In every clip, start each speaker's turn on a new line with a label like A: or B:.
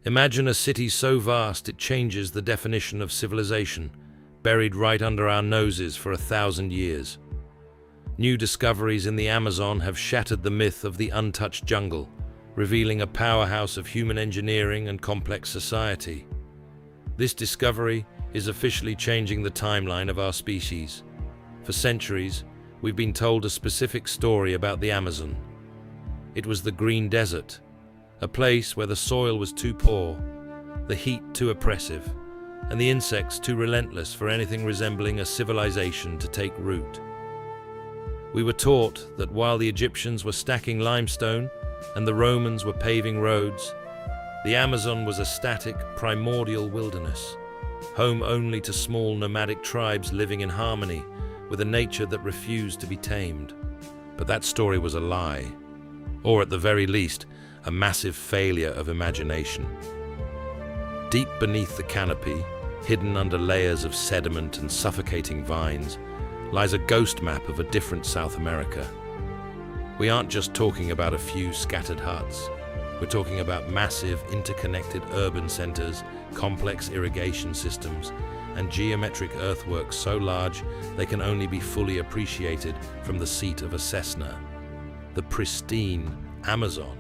A: Imagine a city so vast it changes the definition of civilization, buried right under our noses for 1,000 years. New discoveries in the Amazon have shattered the myth of the untouched jungle, revealing a powerhouse of human engineering and complex society. This discovery is officially changing the timeline of our species. For centuries, we've been told a specific story about the Amazon. It was the green desert, a place where the soil was too poor, the heat too oppressive, and the insects too relentless for anything resembling a civilization to take root. We were taught that while the Egyptians were stacking limestone and the Romans were paving roads, the Amazon was a static, primordial wilderness, home only to small nomadic tribes living in harmony with a nature that refused to be tamed. But that story was a lie, or at the very least, a massive failure of imagination. Deep beneath the canopy, hidden under layers of sediment and suffocating vines, lies a ghost map of a different South America. We aren't just talking about a few scattered huts. We're talking about massive, interconnected urban centers, complex irrigation systems, and geometric earthworks so large they can only be fully appreciated from the seat of a Cessna. The pristine Amazon.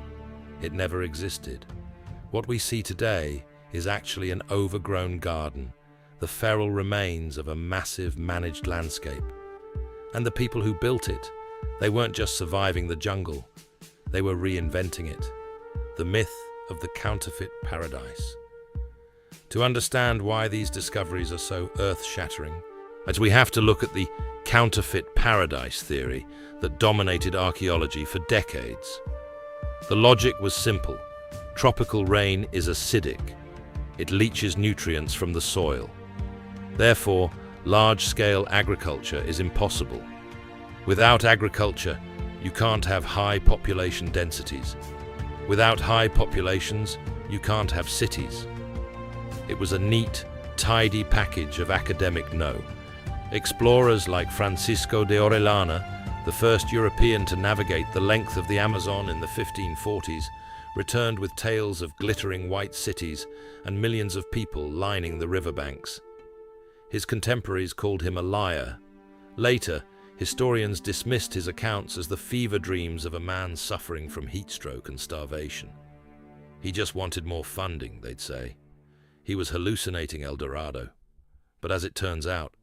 A: It never existed. What we see today is actually an overgrown garden, the feral remains of a massive managed landscape. And the people who built it, they weren't just surviving the jungle, they were reinventing it. The myth of the counterfeit paradise. To understand why these discoveries are so earth-shattering, we have to look at the counterfeit paradise theory that dominated archaeology for decades. The logic was simple. Tropical rain is acidic. It leaches nutrients from the soil. Therefore, large-scale agriculture is impossible. Without agriculture, you can't have high population densities. Without high populations, you can't have cities. It was a neat, tidy package of academic know. Explorers like Francisco de Orellana, the first European to navigate the length of the Amazon in the 1540s, returned with tales of glittering white cities and millions of people lining the riverbanks. His contemporaries called him a liar. Later, historians dismissed his accounts as the fever dreams of a man suffering from heatstroke and starvation. He just wanted more funding, they'd say. He was hallucinating El Dorado. But as it turns out,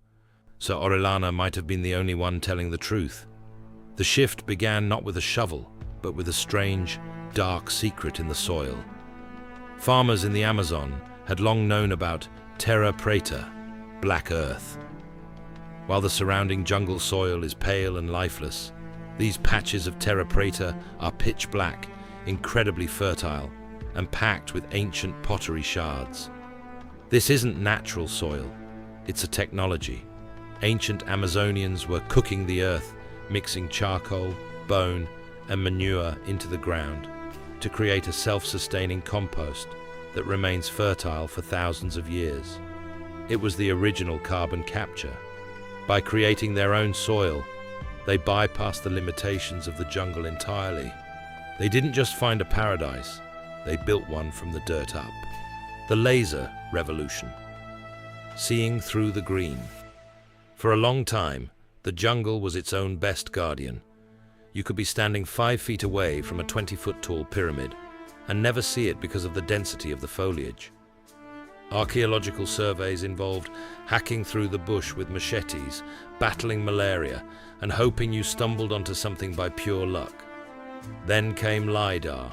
A: Sir Orellana might have been the only one telling the truth. The shift began not with a shovel, but with a strange, dark secret in the soil. Farmers in the Amazon had long known about terra preta, black earth. While the surrounding jungle soil is pale and lifeless, these patches of terra preta are pitch black, incredibly fertile, and packed with ancient pottery shards. This isn't natural soil, it's a technology. Ancient Amazonians were cooking the earth, mixing charcoal, bone, and manure into the ground to create a self-sustaining compost that remains fertile for thousands of years. It was the original carbon capture. By creating their own soil, they bypassed the limitations of the jungle entirely. They didn't just find a paradise, they built one from the dirt up. The laser revolution. Seeing through the green. For a long time, the jungle was its own best guardian. You could be standing 5 feet away from a 20-foot tall pyramid and never see it because of the density of the foliage. Archaeological surveys involved hacking through the bush with machetes, battling malaria, and hoping you stumbled onto something by pure luck. Then came LiDAR,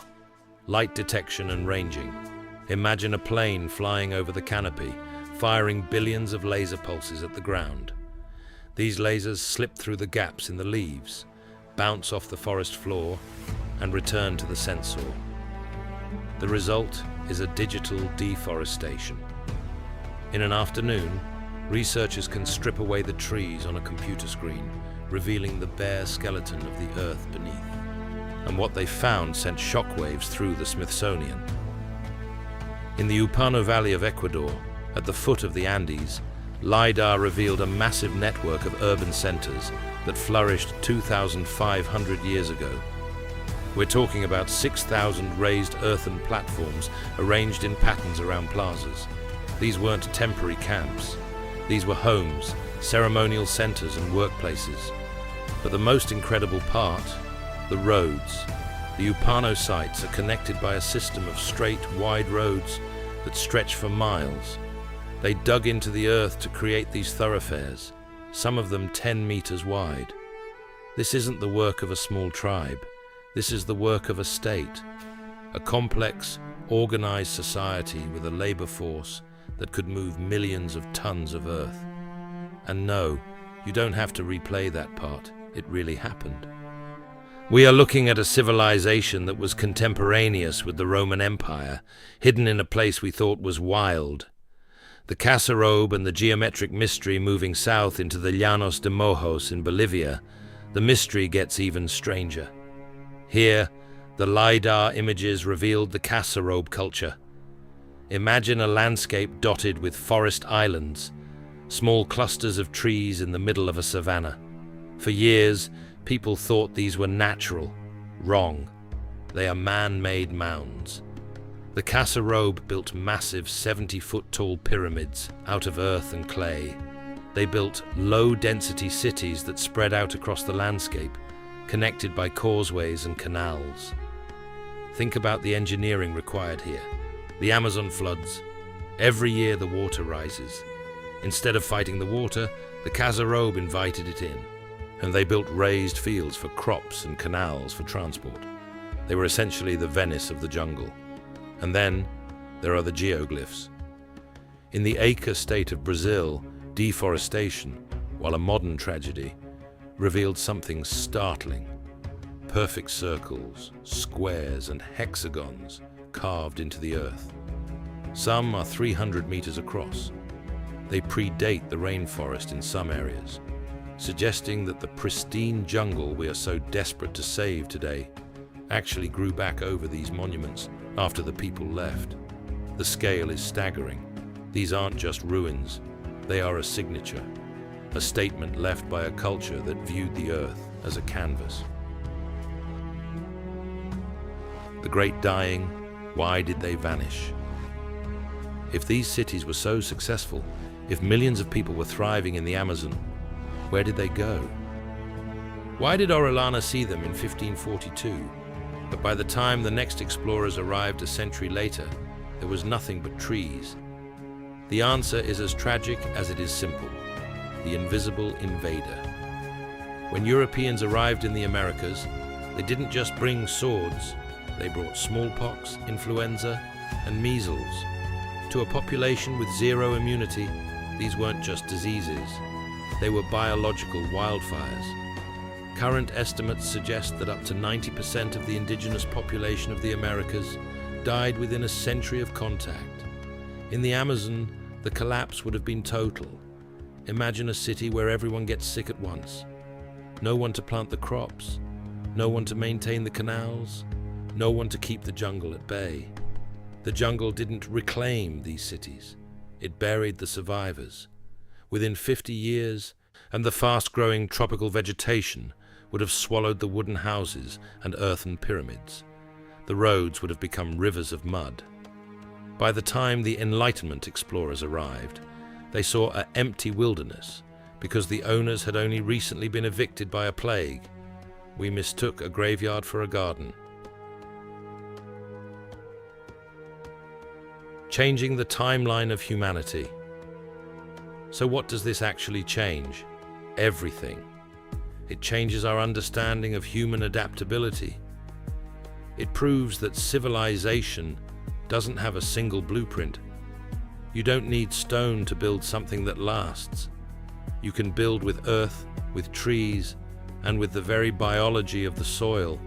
A: light detection and ranging. Imagine a plane flying over the canopy, firing billions of laser pulses at the ground. These lasers slip through the gaps in the leaves, bounce off the forest floor, and return to the sensor. The result is a digital deforestation. In an afternoon, researchers can strip away the trees on a computer screen, revealing the bare skeleton of the earth beneath. And what they found sent shockwaves through the Smithsonian. In the Upano Valley of Ecuador, at the foot of the Andes, LiDAR revealed a massive network of urban centers that flourished 2,500 years ago. We're talking about 6,000 raised earthen platforms arranged in patterns around plazas. These weren't temporary camps. These were homes, ceremonial centers, and workplaces. But the most incredible part, the roads. The Upano sites are connected by a system of straight, wide roads that stretch for miles. They dug into the earth to create these thoroughfares, some of them 10 meters wide. This isn't the work of a small tribe. This is the work of a state, a complex, organized society with a labor force that could move millions of tons of earth. And no, you don't have to replay that part. It really happened. We are looking at a civilization that was contemporaneous with the Roman Empire, hidden in a place we thought was wild. The Casarobe and the geometric mystery moving south into the Llanos de Mojos in Bolivia, the mystery gets even stranger. Here, the LiDAR images revealed the Casarobe culture. Imagine a landscape dotted with forest islands, small clusters of trees in the middle of a savanna. For years, people thought these were natural. Wrong. They are man-made mounds. The Casarobe built massive 70-foot-tall pyramids out of earth and clay. They built low-density cities that spread out across the landscape, connected by causeways and canals. Think about the engineering required here. The Amazon floods. Every year the water rises. Instead of fighting the water, the Casarobe invited it in, and they built raised fields for crops and canals for transport. They were essentially the Venice of the jungle. And then there are the geoglyphs. In the Acre state of Brazil, deforestation, while a modern tragedy, revealed something startling. Perfect circles, squares, and hexagons carved into the earth. Some are 300 meters across. They predate the rainforest in some areas, suggesting that the pristine jungle we are so desperate to save today actually grew back over these monuments after the people left. The scale is staggering. These aren't just ruins, they are a signature, a statement left by a culture that viewed the earth as a canvas. The great dying, why did they vanish? If these cities were so successful, if millions of people were thriving in the Amazon, where did they go? Why did Orellana see them in 1542? But by the time the next explorers arrived a century later, there was nothing but trees. The answer is as tragic as it is simple: the invisible invader. When Europeans arrived in the Americas, they didn't just bring swords, they brought smallpox, influenza, and measles. To a population with zero immunity, these weren't just diseases, they were biological wildfires. Current estimates suggest that up to 90% of the indigenous population of the Americas died within a century of contact. In the Amazon, the collapse would have been total. Imagine a city where everyone gets sick at once. No one to plant the crops, no one to maintain the canals, no one to keep the jungle at bay. The jungle didn't reclaim these cities. It buried the survivors. Within 50 years, and the fast-growing tropical vegetation would have swallowed the wooden houses and earthen pyramids. The roads would have become rivers of mud. By the time the Enlightenment explorers arrived, they saw an empty wilderness because the owners had only recently been evicted by a plague. We mistook a graveyard for a garden. Changing the timeline of humanity. So what does this actually change? Everything. It changes our understanding of human adaptability. It proves that civilization doesn't have a single blueprint. You don't need stone to build something that lasts. You can build with earth, with trees, and with the very biology of the soil.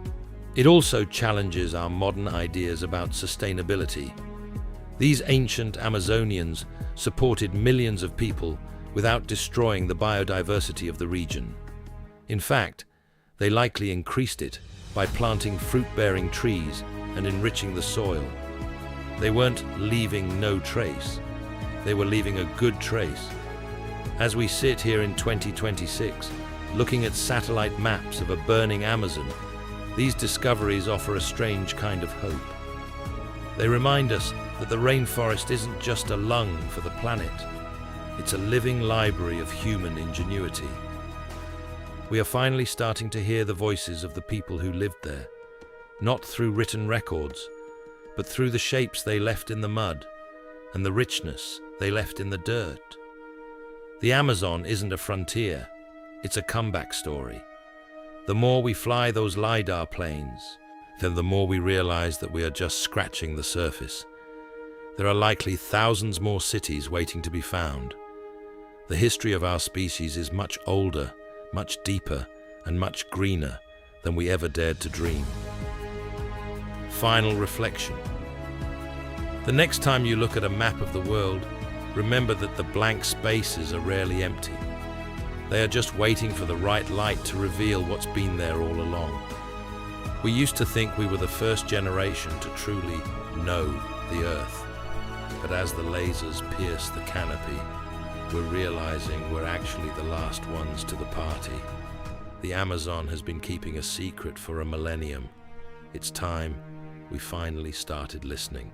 A: It also challenges our modern ideas about sustainability. These ancient Amazonians supported millions of people without destroying the biodiversity of the region. In fact, they likely increased it by planting fruit-bearing trees and enriching the soil. They weren't leaving no trace. They were leaving a good trace. As we sit here in 2026, looking at satellite maps of a burning Amazon, These discoveries offer a strange kind of hope. They remind us that the rainforest isn't just a lung for the planet. It's a living library of human ingenuity. We are finally starting to hear the voices of the people who lived there, not through written records, but through the shapes they left in the mud and the richness they left in the dirt. The Amazon isn't a frontier, it's a comeback story. The more we fly those LiDAR planes, then the more we realize that we are just scratching the surface. There are likely thousands more cities waiting to be found. The history of our species is much older, much deeper, and much greener than we ever dared to dream. Final reflection. The next time you look at a map of the world, remember that the blank spaces are rarely empty. They are just waiting for the right light to reveal what's been there all along. We used to think we were the first generation to truly know the Earth, but as the lasers pierce the canopy, we're realizing we're actually the last ones to the party. The Amazon has been keeping a secret for a millennium. It's time we finally started listening.